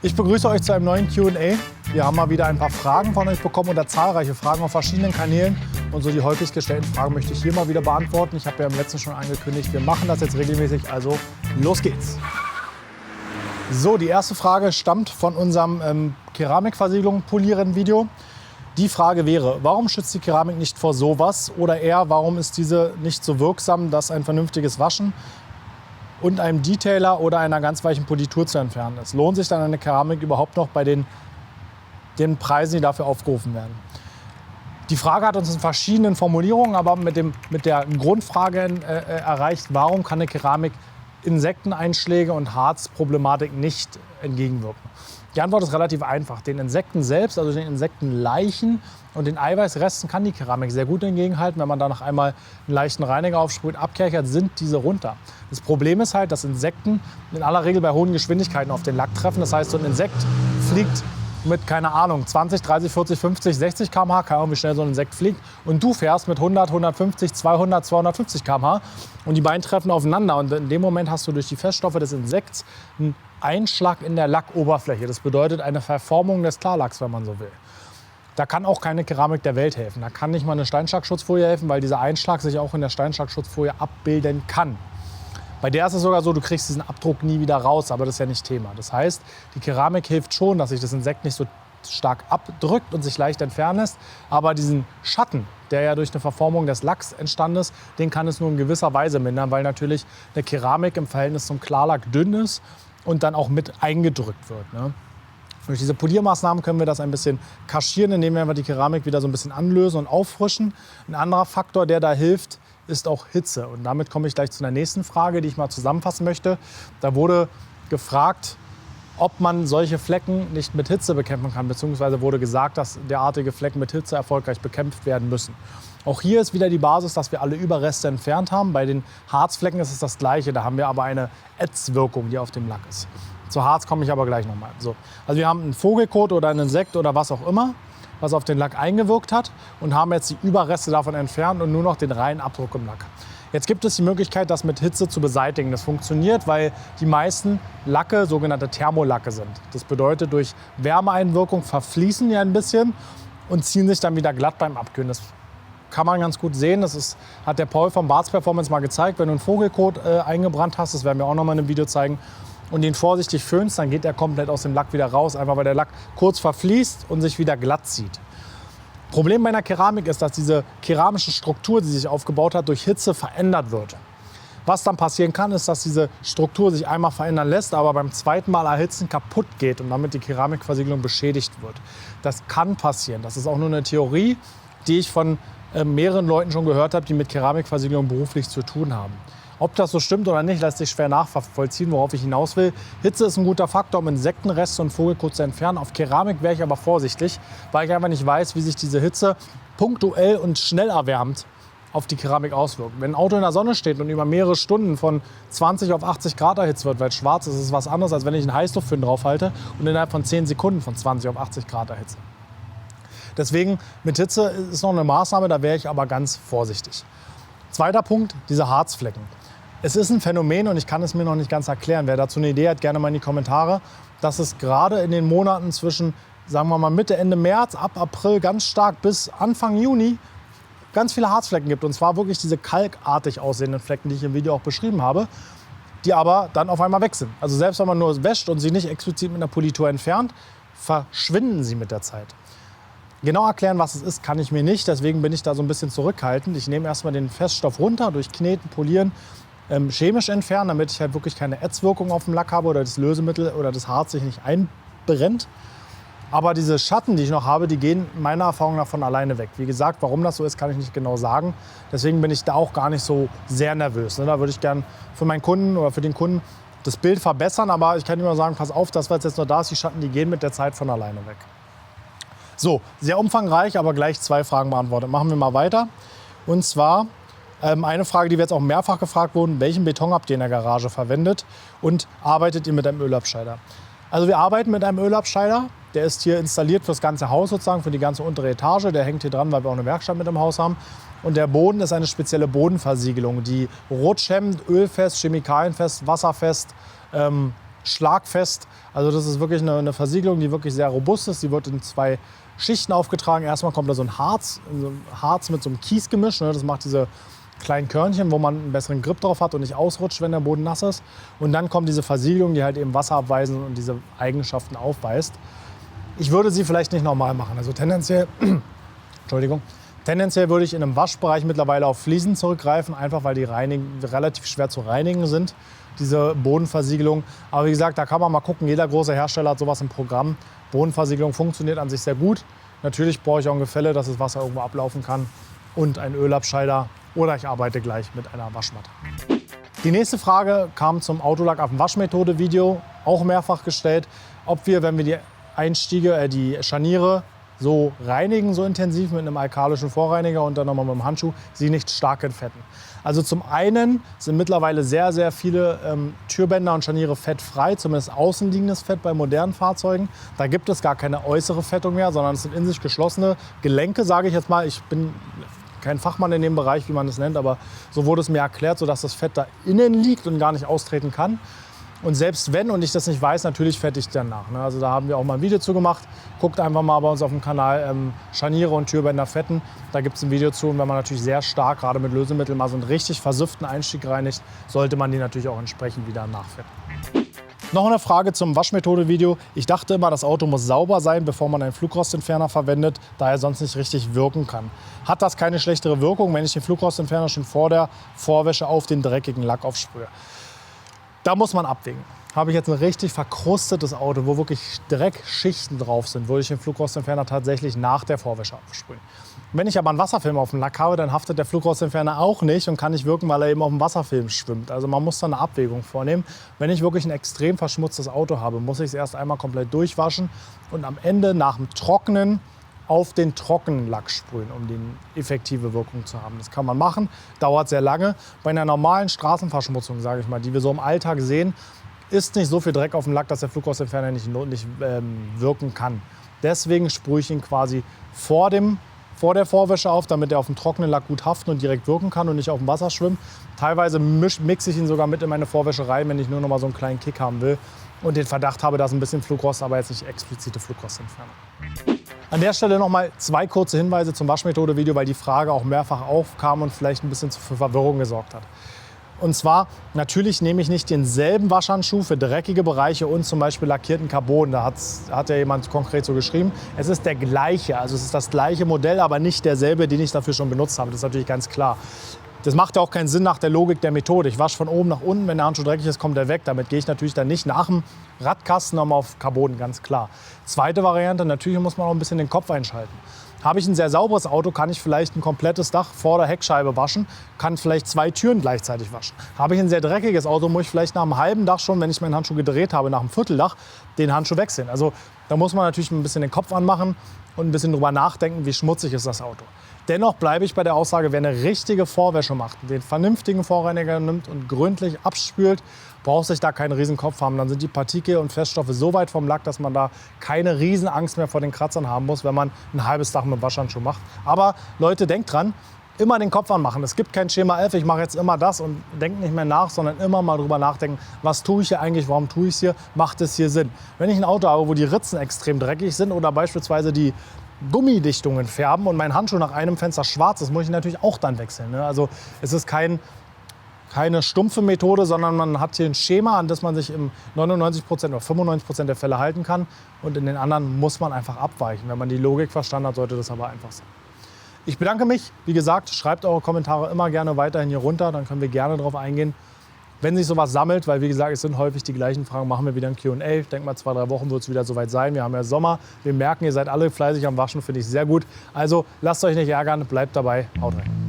Ich begrüße euch zu einem neuen Q&A. Wir haben mal wieder ein paar Fragen von euch bekommen oder zahlreiche Fragen auf verschiedenen Kanälen. Und so die häufig gestellten Fragen möchte ich hier mal wieder beantworten. Ich habe ja im letzten schon angekündigt, wir machen das jetzt regelmäßig, also los geht's. So, die erste Frage stammt von unserem Keramikversiegelung polieren Video. Die Frage wäre, warum schützt die Keramik nicht vor sowas? Oder eher, warum ist diese nicht so wirksam, dass ein vernünftiges Waschen und einem Detailer oder einer ganz weichen Politur zu entfernen ist? Lohnt sich dann eine Keramik überhaupt noch bei den Preisen, die dafür aufgerufen werden? Die Frage hat uns in verschiedenen Formulierungen, aber mit der Grundfrage erreicht, warum kann eine Keramik Insekteneinschläge und Harzproblematik nicht entgegenwirken? Die Antwort ist relativ einfach. Den Insekten selbst, also den Insektenleichen und den Eiweißresten kann die Keramik sehr gut entgegenhalten. Wenn man da noch einmal einen leichten Reiniger aufsprüht, abkärchert, sind diese runter. Das Problem ist halt, dass Insekten in aller Regel bei hohen Geschwindigkeiten auf den Lack treffen. Das heißt, so ein Insekt fliegt mit, keine Ahnung, 20, 30, 40, 50, 60 km/h, keine Ahnung, wie schnell so ein Insekt fliegt. Und du fährst mit 100, 150, 200, 250 km/h und die beiden treffen aufeinander. Und in dem Moment hast du durch die Feststoffe des Insekts einen Einschlag in der Lackoberfläche. Das bedeutet eine Verformung des Klarlacks, wenn man so will. Da kann auch keine Keramik der Welt helfen. Da kann nicht mal eine Steinschlagschutzfolie helfen, weil dieser Einschlag sich auch in der Steinschlagschutzfolie abbilden kann. Bei der ist es sogar so, du kriegst diesen Abdruck nie wieder raus, aber das ist ja nicht Thema. Das heißt, die Keramik hilft schon, dass sich das Insekt nicht so stark abdrückt und sich leicht entfernen lässt. Aber diesen Schatten, der ja durch eine Verformung des Lacks entstanden ist, den kann es nur in gewisser Weise mindern, weil natürlich eine Keramik im Verhältnis zum Klarlack dünn ist und dann auch mit eingedrückt wird, ne? Durch diese Poliermaßnahmen können wir das ein bisschen kaschieren, indem wir einfach die Keramik wieder so ein bisschen anlösen und auffrischen. Ein anderer Faktor, der da hilft, ist auch Hitze. Und damit komme ich gleich zu der nächsten Frage, die ich mal zusammenfassen möchte. Da wurde gefragt, ob man solche Flecken nicht mit Hitze bekämpfen kann, beziehungsweise wurde gesagt, dass derartige Flecken mit Hitze erfolgreich bekämpft werden müssen. Auch hier ist wieder die Basis, dass wir alle Überreste entfernt haben. Bei den Harzflecken ist es das Gleiche, da haben wir aber eine Ätzwirkung, die auf dem Lack ist. Zu Harz komme ich aber gleich nochmal. So. Also wir haben einen Vogelkot oder ein Insekt oder was auch immer, was auf den Lack eingewirkt hat und haben jetzt die Überreste davon entfernt und nur noch den reinen Abdruck im Lack. Jetzt gibt es die Möglichkeit, das mit Hitze zu beseitigen. Das funktioniert, weil die meisten Lacke sogenannte Thermolacke sind. Das bedeutet, durch Wärmeeinwirkung verfließen die ein bisschen und ziehen sich dann wieder glatt beim Abkühlen. Das kann man ganz gut sehen. Hat der Paul vom Barts Performance mal gezeigt. Wenn du einen Vogelkot eingebrannt hast, das werden wir auch noch mal in einem Video zeigen, und den vorsichtig föhnst, dann geht er komplett aus dem Lack wieder raus, einfach weil der Lack kurz verfließt und sich wieder glatt zieht. Problem bei einer Keramik ist, dass diese keramische Struktur, die sich aufgebaut hat, durch Hitze verändert wird. Was dann passieren kann, ist, dass diese Struktur sich einmal verändern lässt, aber beim zweiten Mal erhitzen kaputt geht und damit die Keramikversiegelung beschädigt wird. Das kann passieren. Das ist auch nur eine Theorie, die ich von mehreren Leuten schon gehört habe, die mit Keramikversiegelung beruflich zu tun haben. Ob das so stimmt oder nicht, lässt sich schwer nachvollziehen, worauf ich hinaus will. Hitze ist ein guter Faktor, um Insektenreste und Vogelkot zu entfernen. Auf Keramik wäre ich aber vorsichtig, weil ich einfach nicht weiß, wie sich diese Hitze punktuell und schnell erwärmt auf die Keramik auswirkt. Wenn ein Auto in der Sonne steht und über mehrere Stunden von 20 auf 80 Grad erhitzt wird, weil es schwarz ist, ist es was anderes, als wenn ich einen Heißluftföhn drauf halte und innerhalb von 10 Sekunden von 20 auf 80 Grad erhitze. Deswegen mit Hitze ist noch eine Maßnahme, da wäre ich aber ganz vorsichtig. Zweiter Punkt, diese Harzflecken. Es ist ein Phänomen und ich kann es mir noch nicht ganz erklären. Wer dazu eine Idee hat, gerne mal in die Kommentare, dass es gerade in den Monaten zwischen, sagen wir mal, Mitte, Ende März, ab April ganz stark bis Anfang Juni ganz viele Harzflecken gibt. Und zwar wirklich diese kalkartig aussehenden Flecken, die ich im Video auch beschrieben habe, die aber dann auf einmal weg sind. Also selbst wenn man nur wäscht und sie nicht explizit mit einer Politur entfernt, verschwinden sie mit der Zeit. Genau erklären, was es ist, kann ich mir nicht. Deswegen bin ich da so ein bisschen zurückhaltend. Ich nehme erstmal den Feststoff runter, durch Kneten, Polieren, chemisch entfernen, damit ich halt wirklich keine Ätzwirkung auf dem Lack habe oder das Lösemittel oder das Harz sich nicht einbrennt. Aber diese Schatten, die ich noch habe, die gehen meiner Erfahrung nach von alleine weg. Wie gesagt, warum das so ist, kann ich nicht genau sagen. Deswegen bin ich da auch gar nicht so sehr nervös. Da würde ich gern für meinen Kunden oder für den Kunden das Bild verbessern. Aber ich kann immer sagen, pass auf, das, was jetzt noch da ist, die Schatten, die gehen mit der Zeit von alleine weg. So, sehr umfangreich, aber gleich 2 Fragen beantwortet. Machen wir mal weiter. Und zwar eine Frage, die wir jetzt auch mehrfach gefragt wurden: Welchen Beton habt ihr in der Garage verwendet und arbeitet ihr mit einem Ölabscheider? Also wir arbeiten mit einem Ölabscheider. Der ist hier installiert für das ganze Haus sozusagen, für die ganze untere Etage. Der hängt hier dran, weil wir auch eine Werkstatt mit im Haus haben. Und der Boden ist eine spezielle Bodenversiegelung, die rutschhemmend, ölfest, chemikalienfest, wasserfest schlagfest. Also das ist wirklich eine Versiegelung, die wirklich sehr robust ist. Die wird in 2 Schichten aufgetragen. Erstmal kommt da so ein Harz mit so einem Kiesgemisch. Ne? Das macht diese kleinen Körnchen, wo man einen besseren Grip drauf hat und nicht ausrutscht, wenn der Boden nass ist. Und dann kommt diese Versiegelung, die halt eben wasserabweisend und diese Eigenschaften aufweist. Ich würde sie vielleicht nicht normal machen. Also tendenziell würde ich in einem Waschbereich mittlerweile auf Fliesen zurückgreifen, einfach weil die relativ schwer zu reinigen sind, diese Bodenversiegelung. Aber wie gesagt, da kann man mal gucken, jeder große Hersteller hat sowas im Programm. Bodenversiegelung funktioniert an sich sehr gut. Natürlich brauche ich auch ein Gefälle, dass das Wasser irgendwo ablaufen kann und einen Ölabscheider oder ich arbeite gleich mit einer Waschmatte. Die nächste Frage kam zum Autolack auf dem Waschmethode-Video, auch mehrfach gestellt, ob wir, wenn wir die Einstiege, die Scharniere so reinigen, so intensiv mit einem alkalischen Vorreiniger und dann nochmal mit dem Handschuh, sie nicht stark entfetten. Also zum einen sind mittlerweile sehr, sehr viele Türbänder und Scharniere fettfrei, zumindest außenliegendes Fett bei modernen Fahrzeugen. Da gibt es gar keine äußere Fettung mehr, sondern es sind in sich geschlossene Gelenke, sage ich jetzt mal. Ich bin kein Fachmann in dem Bereich, wie man es nennt, aber so wurde es mir erklärt, sodass das Fett da innen liegt und gar nicht austreten kann. Und selbst wenn und ich das nicht weiß, natürlich fette ich dann nach. Ne? Also da haben wir auch mal ein Video zu gemacht. Guckt einfach mal bei uns auf dem Kanal Scharniere und Türbänder fetten. Da gibt es ein Video zu. Und wenn man natürlich sehr stark, gerade mit Lösemittel, mal so einen richtig versüfften Einstieg reinigt, sollte man die natürlich auch entsprechend wieder nachfetten. Noch eine Frage zum Waschmethode-Video. Ich dachte immer, das Auto muss sauber sein, bevor man einen Flugrostentferner verwendet, da er sonst nicht richtig wirken kann. Hat das keine schlechtere Wirkung, wenn ich den Flugrostentferner schon vor der Vorwäsche auf den dreckigen Lack aufsprühe? Da muss man abwägen. Habe ich jetzt ein richtig verkrustetes Auto, wo wirklich Dreckschichten drauf sind, würde ich den Flugrostentferner tatsächlich nach der Vorwäsche aufsprühen. Wenn ich aber einen Wasserfilm auf dem Lack habe, dann haftet der Flugrostentferner auch nicht und kann nicht wirken, weil er eben auf dem Wasserfilm schwimmt. Also man muss da eine Abwägung vornehmen. Wenn ich wirklich ein extrem verschmutztes Auto habe, muss ich es erst einmal komplett durchwaschen und am Ende nach dem Trocknen auf den trockenen Lack sprühen, um die effektive Wirkung zu haben. Das kann man machen, dauert sehr lange. Bei einer normalen Straßenverschmutzung, sage ich mal, die wir so im Alltag sehen, ist nicht so viel Dreck auf dem Lack, dass der Flugrostentferner nicht wirken kann. Deswegen sprühe ich ihn quasi vor der Vorwäsche auf, damit er auf dem trockenen Lack gut haften und direkt wirken kann und nicht auf dem Wasser schwimmen. Teilweise mixe ich ihn sogar mit in meine Vorwäsche rein, wenn ich nur noch mal so einen kleinen Kick haben will und den Verdacht habe, dass ein bisschen Flugrost, aber jetzt nicht explizite Flugrostentferner. An der Stelle noch mal 2 kurze Hinweise zum Waschmethode-Video, weil die Frage auch mehrfach aufkam und vielleicht ein bisschen für Verwirrung gesorgt hat. Und zwar, natürlich nehme ich nicht denselben Waschhandschuh für dreckige Bereiche und zum Beispiel lackierten Carbon. Da hat ja jemand konkret so geschrieben. Es ist der gleiche, also es ist das gleiche Modell, aber nicht derselbe, den ich dafür schon benutzt habe. Das ist natürlich ganz klar. Das macht ja auch keinen Sinn nach der Logik der Methode. Ich wasche von oben nach unten, wenn der Handschuh dreckig ist, kommt er weg. Damit gehe ich natürlich dann nicht nach dem Radkasten nochmal auf Carbon, ganz klar. Zweite Variante, natürlich muss man auch ein bisschen den Kopf einschalten. Habe ich ein sehr sauberes Auto, kann ich vielleicht ein komplettes Dach vor der Heckscheibe waschen, kann vielleicht 2 Türen gleichzeitig waschen. Habe ich ein sehr dreckiges Auto, muss ich vielleicht nach einem halben Dach schon, wenn ich meinen Handschuh gedreht habe, nach einem Vierteldach, den Handschuh wechseln. Also da muss man natürlich ein bisschen den Kopf anmachen und ein bisschen drüber nachdenken, wie schmutzig ist das Auto. Dennoch bleibe ich bei der Aussage, wer eine richtige Vorwäsche macht, den vernünftigen Vorreiniger nimmt und gründlich abspült, braucht sich da keinen riesen Kopf haben. Dann sind die Partikel und Feststoffe so weit vom Lack, dass man da keine riesen Angst mehr vor den Kratzern haben muss, wenn man ein halbes Dach mit Waschhandschuh macht. Aber Leute, denkt dran, immer den Kopf anmachen. Es gibt kein Schema F, ich mache jetzt immer das und denkt nicht mehr nach, sondern immer mal drüber nachdenken, was tue ich hier eigentlich, warum tue ich es hier, macht es hier Sinn. Wenn ich ein Auto habe, wo die Ritzen extrem dreckig sind oder beispielsweise die Gummidichtungen färben und mein Handschuh nach einem Fenster schwarz ist, muss ich natürlich auch dann wechseln. Ne? Also es ist keine stumpfe Methode, sondern man hat hier ein Schema, an das man sich im 99% oder 95% der Fälle halten kann. Und in den anderen muss man einfach abweichen. Wenn man die Logik verstanden hat, sollte das aber einfach sein. Ich bedanke mich. Wie gesagt, schreibt eure Kommentare immer gerne weiterhin hier runter. Dann können wir gerne darauf eingehen. Wenn sich sowas sammelt, weil wie gesagt, es sind häufig die gleichen Fragen, machen wir wieder ein Q&A. Ich denke mal, 2-3 Wochen wird es wieder soweit sein. Wir haben ja Sommer. Wir merken, ihr seid alle fleißig am Waschen, finde ich sehr gut. Also lasst euch nicht ärgern, bleibt dabei. Haut rein.